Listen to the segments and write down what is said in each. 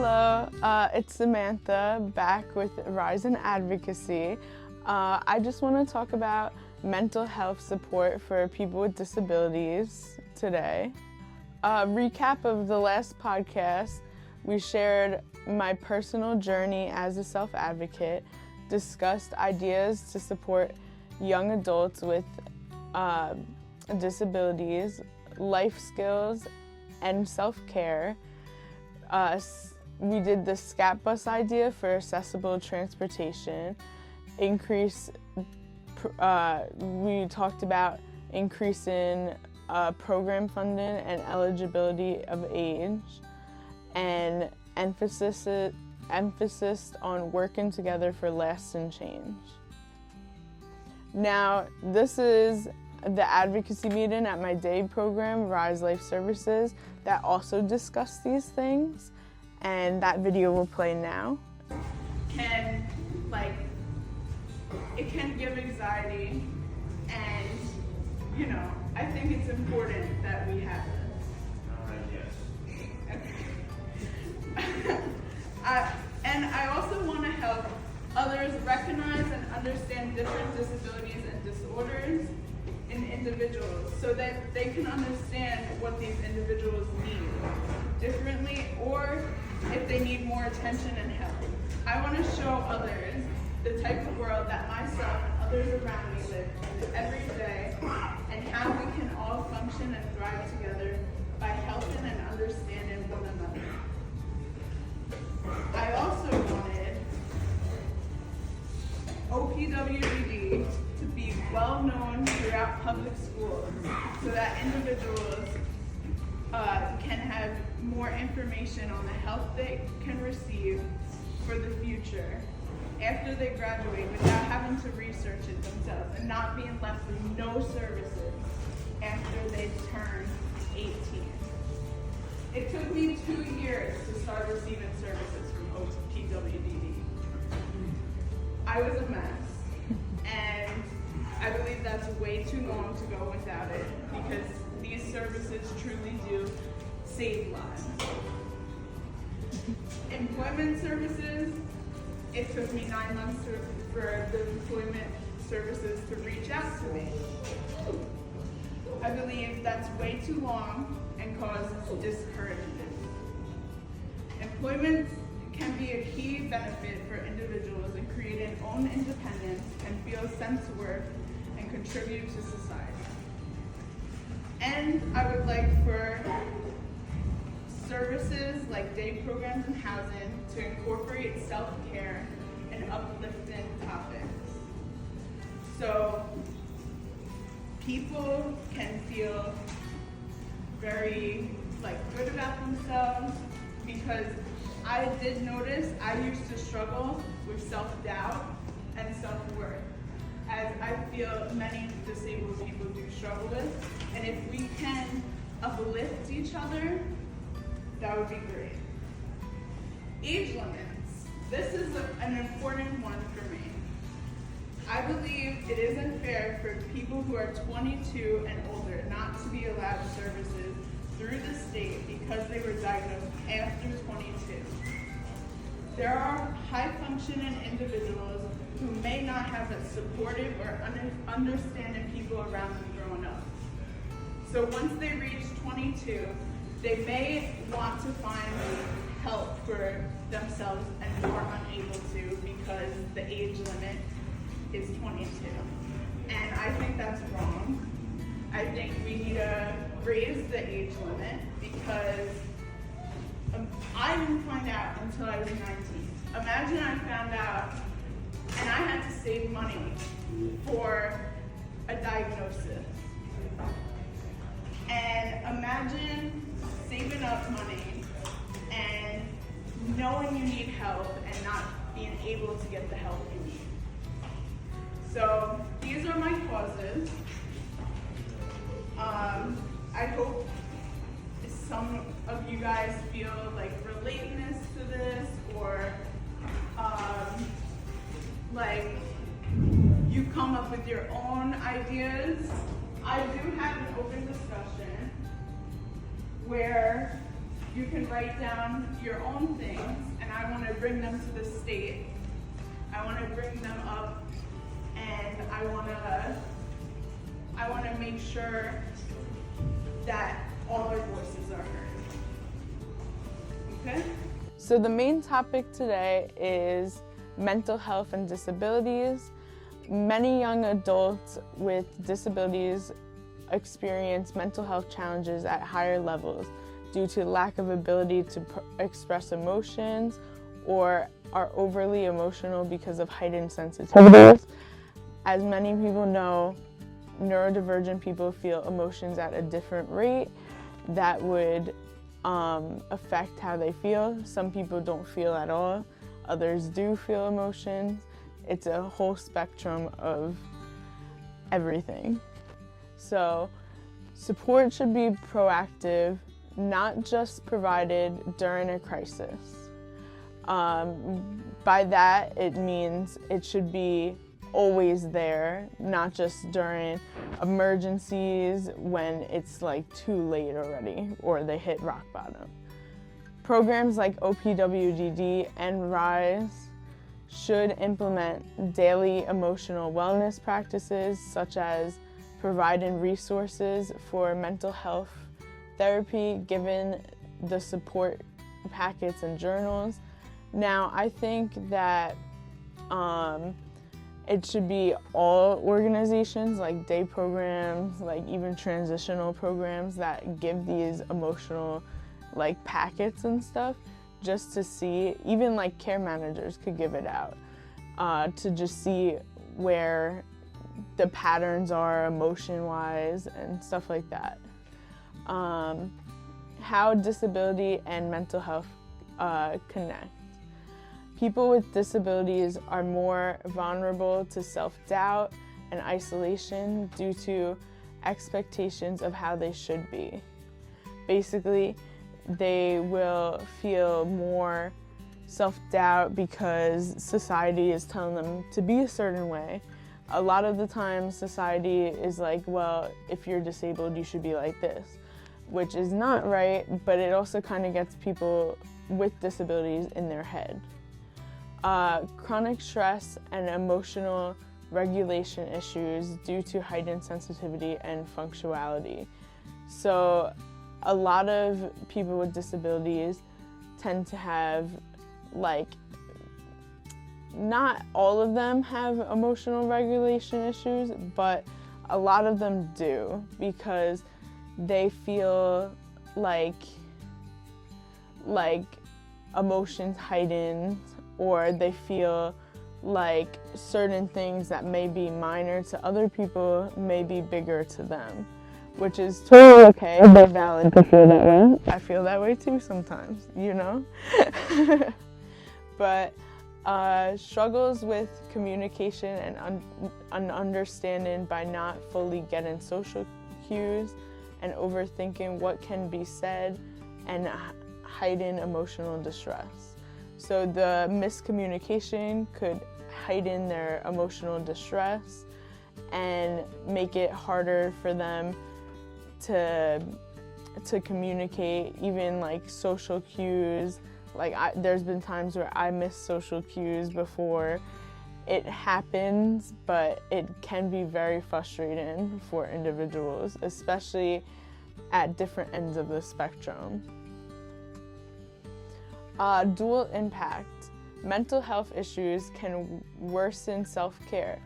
Hello, it's Samantha back with Rising Advocacy. I just want to talk about mental health support for people with disabilities today. Recap of the last podcast, we shared my personal journey as a self-advocate, discussed ideas to support young adults with disabilities, life skills, and self-care. We did the SCAT bus idea for accessible transportation. We talked about increasing program funding and eligibility of age, and emphasis on working together for lasting change. Now, this is the advocacy meeting at my day program, Rise Life Services, that also discussed these things, and that video will play now. It can give anxiety, and I think it's important that we have it. Yes. And I also want to help others recognize and understand different disabilities and disorders in individuals so that they can understand what these individuals need differently, or if they need more attention and help. I want to show others the type of world that myself and others around me live in every day, and how we can all function and thrive together by helping and understanding one another. I also wanted OPWDD to be well known throughout public schools so that individuals can have more information on the help they can receive for the future after they graduate without having to research it themselves and not being left with no services after they turn 18. It took me 2 years to start receiving services from OPWDD. I was a mess, and I believe that's way too long to go without it, because these services truly do save lives. Employment services, it took me 9 months for the employment services to reach out to me. I believe that's way too long and causes discouragement. Employment can be a key benefit for individuals in creating own independence and feel sense of worth and contribute to society. And I would like for services like day programs and housing to incorporate self-care and uplifting topics, so people can feel very good about themselves, because I did notice I used to struggle with self-doubt and self-worth, as I feel many disabled people do struggle with. And if we can uplift each other, that would be great. Age limits. This is an important one for me. I believe it isn't fair for people who are 22 and older not to be allowed services through the state because they were diagnosed after 22. There are high-functioning individuals who may not have a supportive or understanding people around them growing up. So once they reach 22, they may want to find help for themselves and are unable to because the age limit is 22. And I think that's wrong. I think we need to raise the age limit, because I didn't find out until I was 19. Imagine I found out and I had to save money for a diagnosis. And imagine saving up money and knowing you need help and not being able to get the help you need. So these are my causes. I hope some of you guys feel relatedness to this, or you come up with your own ideas. I do have an open discussion where you can write down your own things, and I want to bring them to the state. I want to bring them up, and I want to make sure that all their voices are heard. Okay? So the main topic today is mental health and disabilities. Many young adults with disabilities experience mental health challenges at higher levels due to lack of ability to express emotions or are overly emotional because of heightened sensitivities. As many people know, neurodivergent people feel emotions at a different rate that would affect how they feel. Some people don't feel at all, others do feel emotions. It's a whole spectrum of everything. So support should be proactive, not just provided during a crisis. By that, it means it should be always there, not just during emergencies when it's like too late already or they hit rock bottom. Programs like OPWDD and RISE should implement daily emotional wellness practices such as providing resources for mental health therapy given the support packets and journals. Now, I think that it should be all organizations like day programs, like even transitional programs that give these emotional like packets and stuff, just to see, even like care managers could give it out, to just see where the patterns are emotion-wise and stuff like that. How disability and mental health connect. People with disabilities are more vulnerable to self-doubt and isolation due to expectations of how they should be. Basically, they will feel more self-doubt because society is telling them to be a certain way. A lot of the time, society is like, well, if you're disabled, you should be like this, which is not right, but it also kind of gets people with disabilities in their head. Chronic stress and emotional regulation issues due to heightened sensitivity and functionality. So a lot of people with disabilities tend to have, like, not all of them have emotional regulation issues, but a lot of them do because they feel like emotions heightened, or they feel like certain things that may be minor to other people may be bigger to them, which is totally okay. They're valid to feel that way. I feel that way too sometimes, you know? But struggles with communication and understanding by not fully getting social cues and overthinking what can be said and heighten emotional distress. So the miscommunication could heighten their emotional distress and make it harder for them to communicate, even like social cues. Like there's been times where I miss social cues before it happens, but it can be very frustrating for individuals, especially at different ends of the spectrum. Dual impact. Mental health issues can worsen self-care,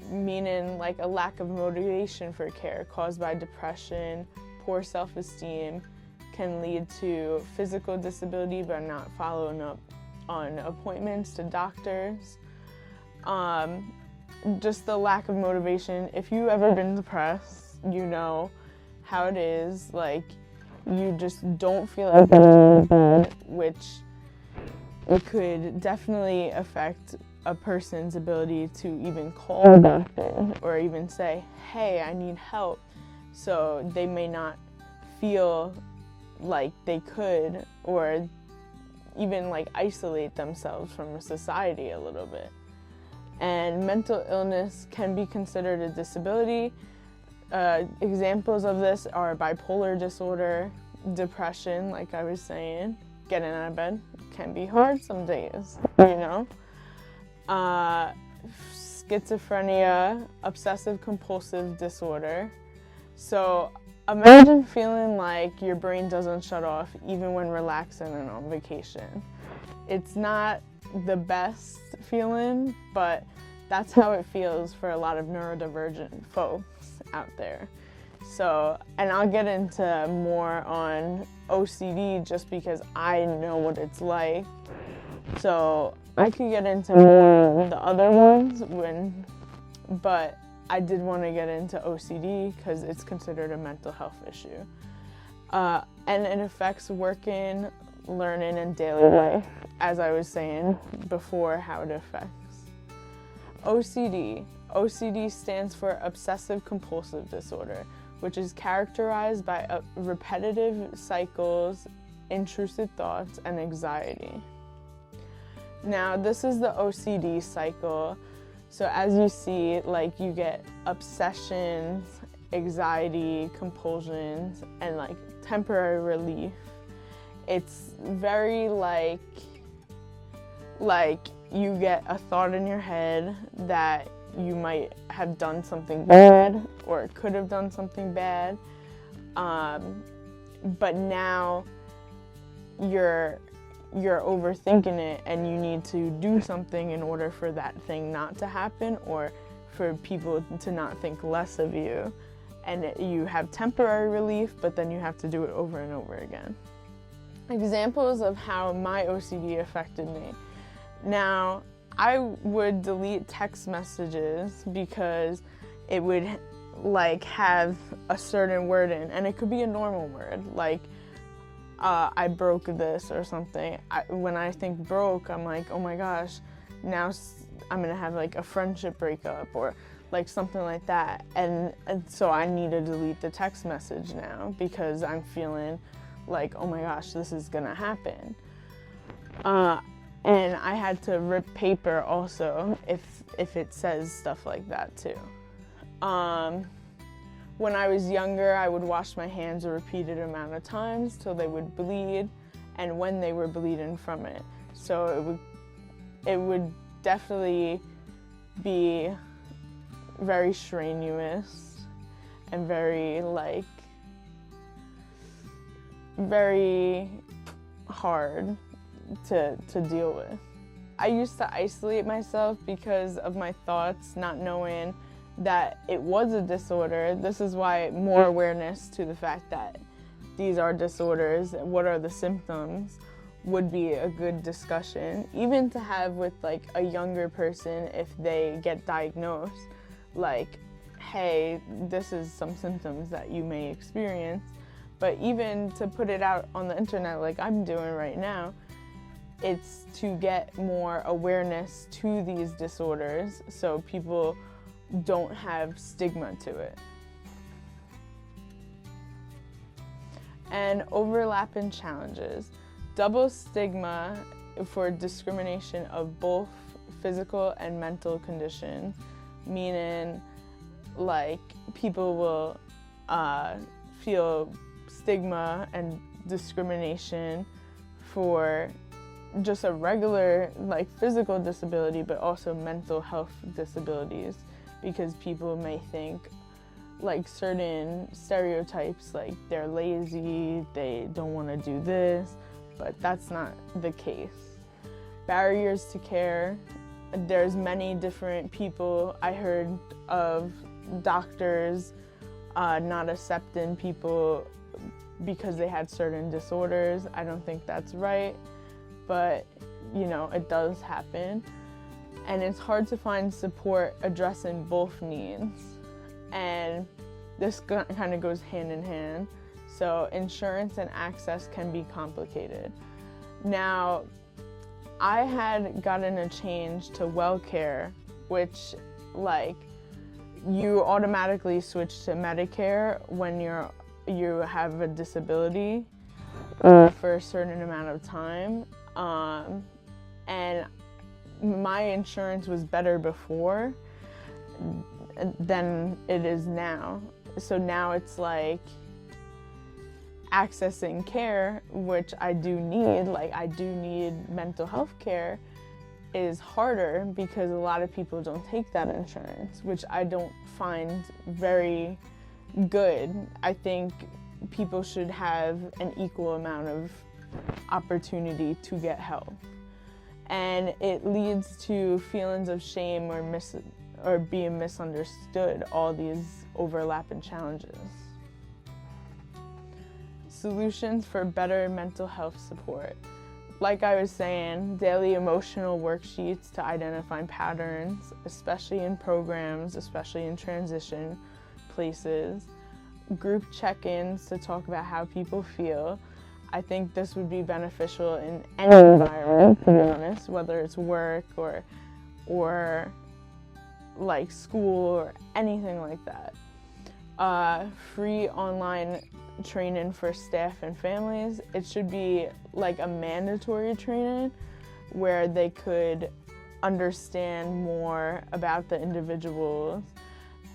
meaning like a lack of motivation for care caused by depression, poor self-esteem, can lead to physical disability by not following up on appointments to doctors. Just the lack of motivation. If you've ever been depressed, you know how it is. Like, you just don't feel like getting out of bed, which it could definitely affect a person's ability to even call a doctor or even say, hey, I need help. So they may not feel like they could, or even like isolate themselves from society a little bit. And mental illness can be considered a disability. Examples of this are bipolar disorder, depression, like I was saying, getting out of bed can be hard some days, you know. Schizophrenia, obsessive compulsive disorder. So imagine feeling like your brain doesn't shut off even when relaxing and on vacation. It's not the best feeling, but that's how it feels for a lot of neurodivergent folks out there. So, and I'll get into more on OCD just because I know what it's like. So I could get into more of the other ones but I did want to get into OCD because it's considered a mental health issue. And it affects working, learning, and daily life, as I was saying before, how it affects. OCD. OCD stands for obsessive compulsive disorder, which is characterized by repetitive cycles, intrusive thoughts, and anxiety. Now, this is the OCD cycle. So as you see, like, you get obsessions, anxiety, compulsions, and like temporary relief. It's very like you get a thought in your head that you might have done something bad or could have done something bad, but now you're overthinking it and you need to do something in order for that thing not to happen or for people to not think less of you. And you have temporary relief, but then you have to do it over and over again. Examples of how my OCD affected me. Now, I would delete text messages because it would like have a certain word in, and it could be a normal word, like I broke this or something. When I think broke, I'm like, oh my gosh, now I'm gonna have like a friendship breakup or like something like that. And so I need to delete the text message now because I'm feeling like, oh my gosh, this is gonna happen. And I had to rip paper also if it says stuff like that too. When I was younger, I would wash my hands a repeated amount of times till they would bleed, and when they were bleeding from it. So it would definitely be very strenuous and very hard to deal with. I used to isolate myself because of my thoughts, not knowing that it was a disorder. This is why more awareness to the fact that these are disorders, what are the symptoms, would be a good discussion, even to have with like a younger person if they get diagnosed, like, hey, this is some symptoms that you may experience. But even to put it out on the internet like I'm doing right now, it's to get more awareness to these disorders so people don't have stigma to it. And overlapping challenges. Double stigma for discrimination of both physical and mental condition, meaning like people will feel stigma and discrimination for just a regular like physical disability, but also mental health disabilities, because people may think like certain stereotypes, like they're lazy, they don't want to do this, but that's not the case. Barriers to care. There's many different people. I heard of doctors not accepting people because they had certain disorders. I don't think that's right, but you know, it does happen. And it's hard to find support addressing both needs. And this kind of goes hand in hand. So insurance and access can be complicated. Now, I had gotten a change to WellCare, which like you automatically switch to Medicare when you have a disability for a certain amount of time. And my insurance was better before than it is now. So now it's like accessing care, which I do need, like I do need mental health care, is harder because a lot of people don't take that insurance, which I don't find very good. I think people should have an equal amount of opportunity to get help. And it leads to feelings of shame or being misunderstood, all these overlapping challenges. Solutions for better mental health support. Like I was saying, daily emotional worksheets to identify patterns, especially in programs, especially in transition places. Group check-ins to talk about how people feel. I think this would be beneficial in any environment, to be honest, whether it's work or like school or anything like that. Free online training for staff and families. It should be like a mandatory training where they could understand more about the individuals,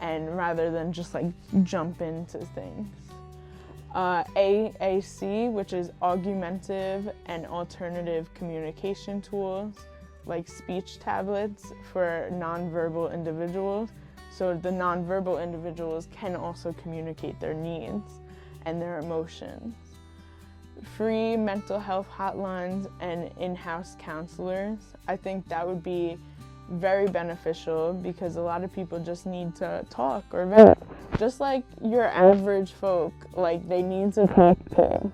and rather than just like jump into things. AAC, which is augmentative and alternative communication tools, like speech tablets for nonverbal individuals. So the nonverbal individuals can also communicate their needs and their emotions. Free mental health hotlines and in-house counselors. I think that would be very beneficial because a lot of people just need to talk or vent. Just like your average folk, like they need to talk to.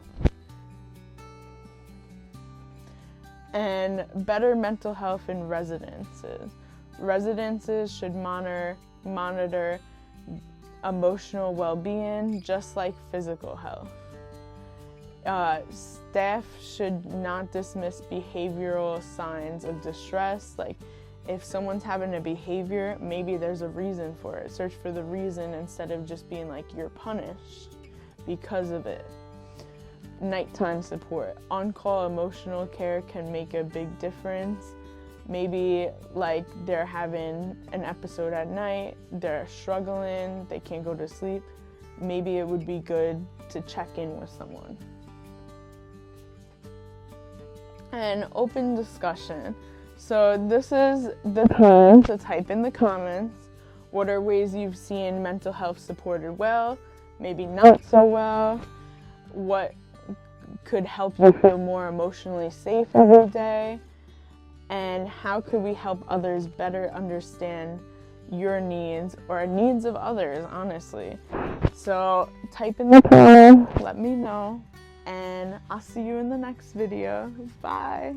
And better mental health in residences. Residences should monitor emotional well-being just like physical health. Staff should not dismiss behavioral signs of distress. Like if someone's having a behavior, maybe there's a reason for it. Search for the reason instead of just being like you're punished because of it. Nighttime support. On-call emotional care can make a big difference. Maybe like they're having an episode at night, they're struggling, they can't go to sleep. Maybe it would be good to check in with someone. And open discussion. So this is the time to type in the comments. What are ways you've seen mental health supported well, maybe not so well? What could help you feel more emotionally safe every day? And how could we help others better understand your needs or needs of others, honestly? So type in the comments, let me know, and I'll see you in the next video. Bye.